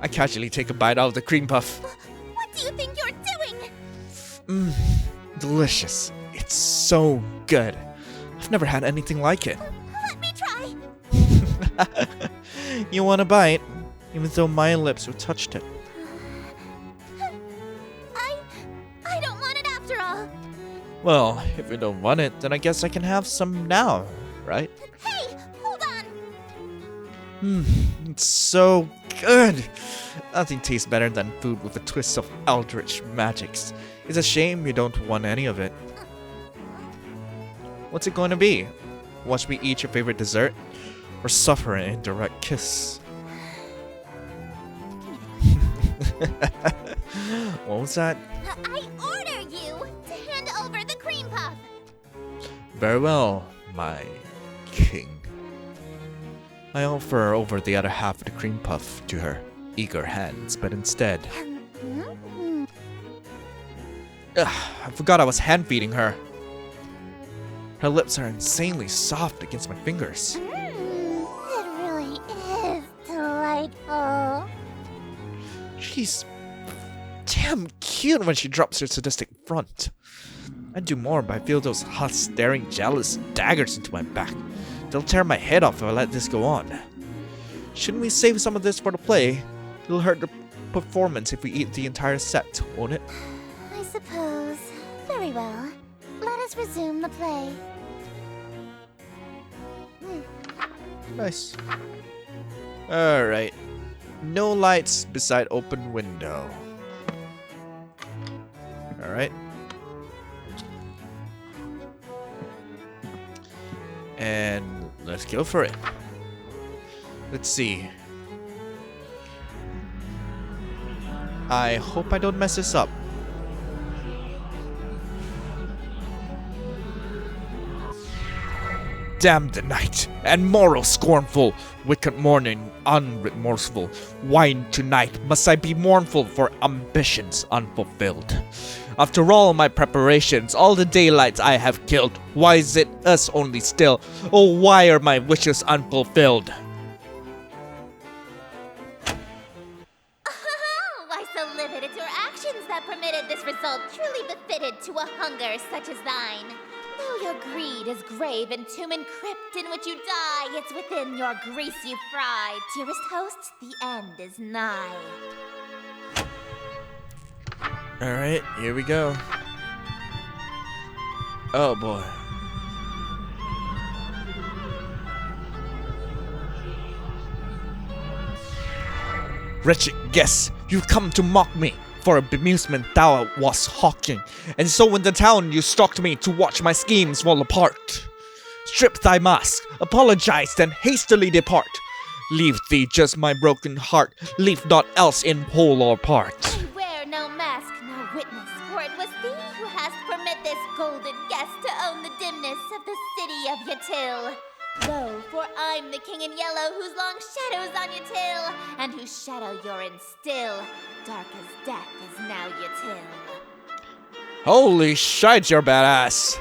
I casually take a bite out of the cream puff. What do you think you're doing? Delicious. It's so good. I've never had anything like it. Let me try. You want a bite? Even though my lips have touched it. I don't want it after all. Well, if you don't want it, then I guess I can have some now, right? Hey, hold on. It's so good. Nothing tastes better than food with a twist of Eldritch magics. It's a shame you don't want any of it. What's it going to be? Watch me eat your favorite dessert? Or suffer an indirect kiss? What was that? I order you to hand over the cream puff. Very well, my king. I offer over the other half of the cream puff to her eager hands, but instead... I forgot I was hand-feeding her. Her lips are insanely soft against my fingers. It really is delightful. She's damn cute when she drops her sadistic front. I'd do more, but I feel those hot, staring, jealous daggers into my back. They'll tear my head off if I let this go on. Shouldn't we save some of this for the play? It'll hurt the performance if we eat the entire set, won't it? I suppose. Very well. Let us resume the play. Nice. Alright. No lights beside open window. Alright. And let's go for it. Let's see. I hope I don't mess this up. Damned night, and morrow scornful, wicked morning unremorseful. Why tonight must I be mournful for ambitions unfulfilled? After all my preparations, all the daylights I have killed, why is it us only still? Oh, why are my wishes unfulfilled? Why so livid? It's your actions that permitted this result, truly befitted to a hunger such as thine. Though your greed is grave and tomb and crypt in which you die, it's within your grease you fry. Dearest host, the end is nigh. Alright, here we go. Oh boy. Wretched guest, you've come to mock me. For a bemusement thou wast hawking, and so in the town you stalked me to watch my schemes fall apart. Strip thy mask, apologize, then hastily depart. Leave thee just my broken heart, leave naught else in whole or part. I wear no mask, no witness, for it was thee who hast permit this golden guest to own the dimness of the city of Yatil. Lo, for I'm the king in yellow whose long shadow's on your till, and whose shadow you're in still. Dark as death is now Yatil. Holy shite, you're badass.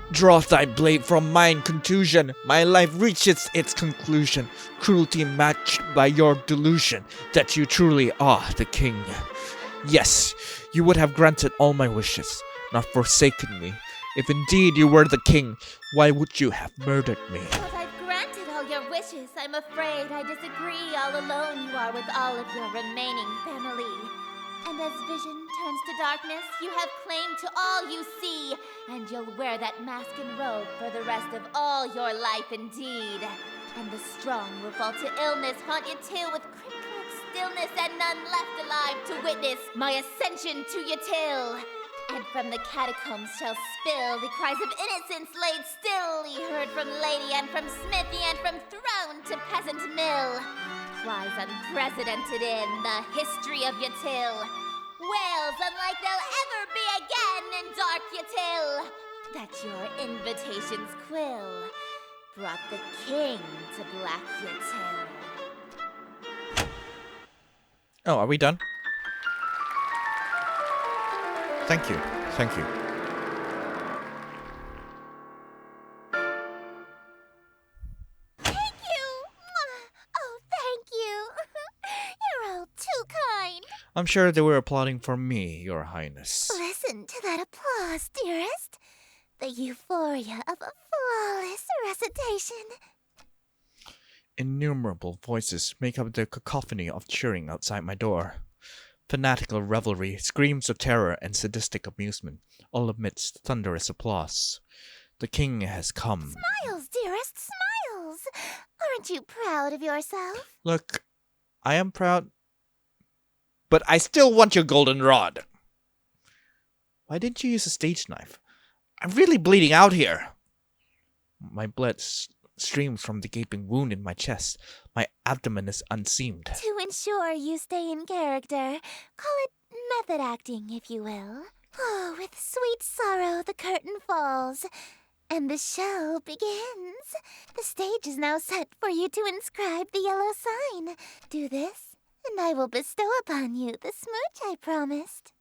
Draw thy blade from mine contusion. My life reaches its conclusion. Cruelty matched by your delusion that you truly are the king. Yes, you would have granted all my wishes, not forsaken me. If indeed you were the king, why would you have murdered me? But I've granted all your wishes. I'm afraid I disagree. All alone you are with all of your remaining family. And as vision turns to darkness, you have claim to all you see, and you'll wear that mask and robe for the rest of all your life indeed. And the strong will fall to illness, haunt your tale with crypt-like stillness, and none left alive to witness my ascension to your till. And from the catacombs shall spill the cries of innocence laid still, ye heard from lady and from smithy and from throne to peasant mill. Cries unprecedented in the history of Yatil. Wails unlike they'll ever be again in dark Yatil. That your invitations quill brought the king to black Yatil. Oh, are we done? Thank you. Thank you. Thank you! Oh, thank you! You're all too kind. I'm sure they were applauding for me, Your Highness. Listen to that applause, dearest. The euphoria of a flawless recitation. Innumerable voices make up the cacophony of cheering outside my door. Fanatical revelry, screams of terror, and sadistic amusement, all amidst thunderous applause. The king has come. Smiles, dearest, smiles! Aren't you proud of yourself? Look, I am proud, but I still want your golden rod. Why didn't you use a stage knife? I'm really bleeding out here. My blood streams from the gaping wound in my chest. My abdomen is unseamed. To ensure you stay in character, call it method acting, if you will. Oh, with sweet sorrow the curtain falls, and the show begins. The stage is now set for you to inscribe the yellow sign. Do this, and I will bestow upon you the smooch I promised.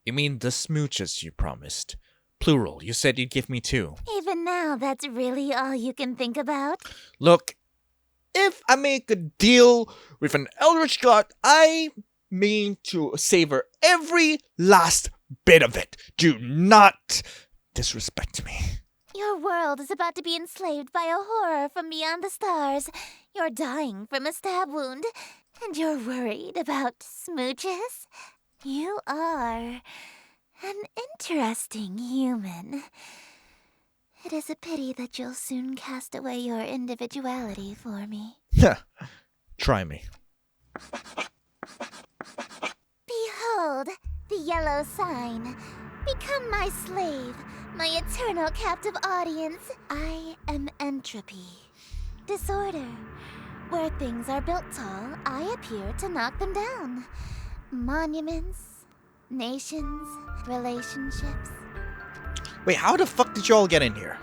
You mean the smooches you promised? Plural, you said you'd give me 2. Even now, that's really all you can think about? Look, if I make a deal with an Eldritch god, I mean to savor every last bit of it. Do not disrespect me. Your world is about to be enslaved by a horror from beyond the stars. You're dying from a stab wound, and you're worried about smooches? You are an interesting human. It is a pity that you'll soon cast away your individuality for me. Try me. Behold, The yellow sign. Become my slave, my eternal captive audience. I am entropy. Disorder. Where things are built tall, I appear to knock them down. Monuments, nations, relationships. Wait, how the fuck did you all get in here?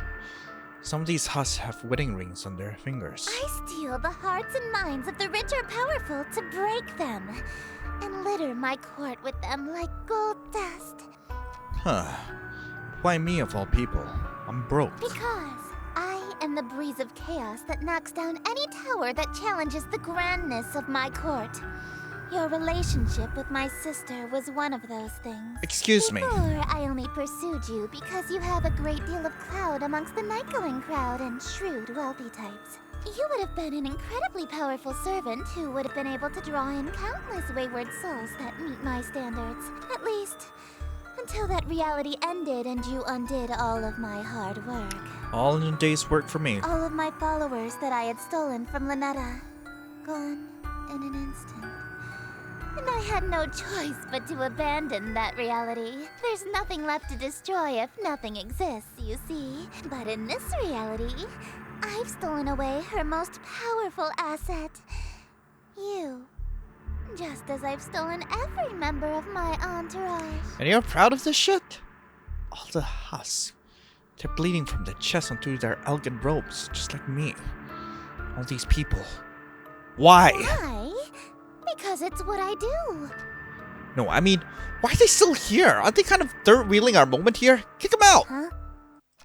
Some of these husks have wedding rings on their fingers. I steal the hearts and minds of the rich or powerful to break them, and litter my court with them like gold dust. Huh. Why me of all people? I'm broke. Because I am the breeze of chaos that knocks down any tower that challenges the grandness of my court. Your relationship with my sister was one of those things. Excuse me. Before, I only pursued you because you have a great deal of clout amongst the night-going crowd and shrewd, wealthy types. You would have been an incredibly powerful servant who would have been able to draw in countless wayward souls that meet my standards. At least, until that reality ended and you undid all of my hard work. All in a day's work for me. All of my followers that I had stolen from Ln'eta. Gone in an instant. And I had no choice but to abandon that reality. There's nothing left to destroy if nothing exists, you see. But in this reality, I've stolen away her most powerful asset. You. Just as I've stolen every member of my entourage. And you're proud of this shit? All the husks. They're bleeding from the chest onto their elegant robes, just like me. All these people. Why? Why? Because it's what I do. No, I mean, why are they still here? Aren't they kind of third-wheeling our moment here? Kick them out! Huh?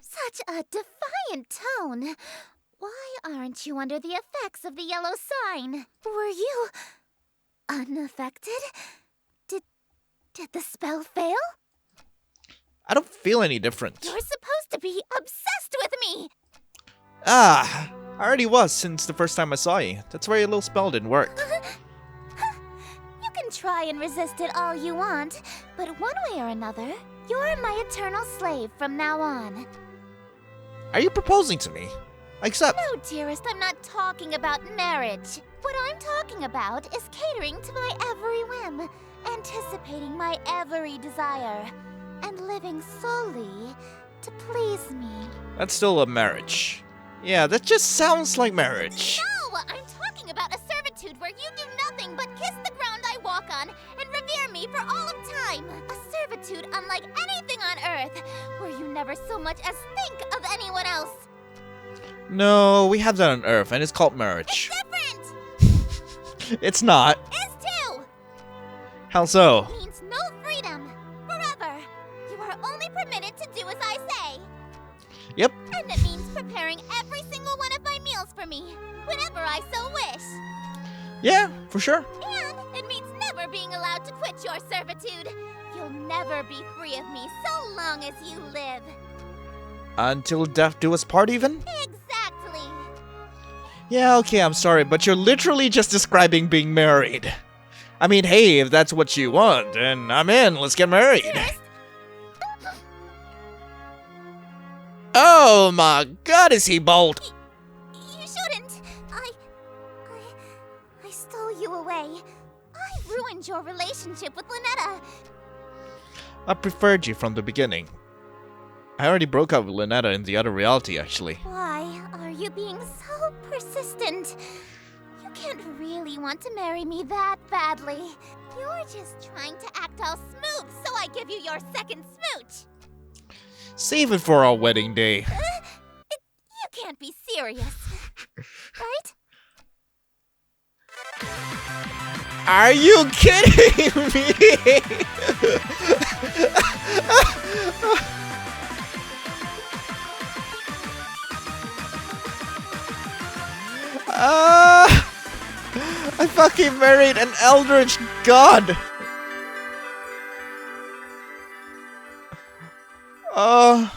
Such a defiant tone. Why aren't you under the effects of the yellow sign? Were you unaffected? Did the spell fail? I don't feel any different. You're supposed to be obsessed with me. Ah, I already was since the first time I saw you. That's why your little spell didn't work. You can try and resist it all you want, but one way or another, you're my eternal slave from now on. Are you proposing to me? I accept. No, dearest, I'm not talking about marriage. What I'm talking about is catering to my every whim, anticipating my every desire, and living solely to please me. That's still a marriage. Yeah, that just sounds like marriage. No, I'm talking about a servitude where you do nothing but kiss the ground I walk on and revere me for all of time. A servitude unlike anything on Earth, where you never so much as think of anyone else. No, we have that on Earth, and it's called marriage. It's different! It's not. Is too! How so? It means no freedom. Forever. You are only permitted to do as I say. Yep. And it means preparing every single one of my meals for me, whenever I so wish. Yeah, for sure. And it means never being allowed to quit your servitude. You'll never be free of me so long as you live. Until death do us part even? Exactly. Yeah, okay, I'm sorry, but you're literally just describing being married. I mean, hey, if that's what you want, then I'm in. Let's get married. Dearest, Oh my god, is he bold? you shouldn't. I stole you away. I ruined your relationship with Ln'eta. I preferred you from the beginning. I already broke up with Lynette in the other reality, actually. Why are you being so persistent? You can't really want to marry me that badly. You're just trying to act all smooth, so I give you your second smooch. Save it for our wedding day. You can't be serious, right? Are you kidding me? I fucking married an Eldritch god. Oh,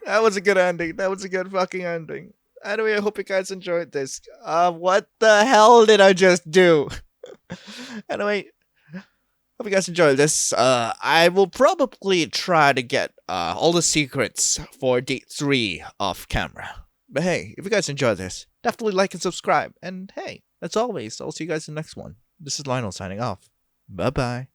that was a good ending. That was a good fucking ending. Anyway, I hope you guys enjoyed this. What the hell did I just do? Anyway, hope you guys enjoyed this. I will probably try to get all the secrets for day 3 off camera. But hey, if you guys enjoyed this, definitely like and subscribe. And hey, as always, I'll see you guys in the next one. This is Lionel signing off. Bye-bye.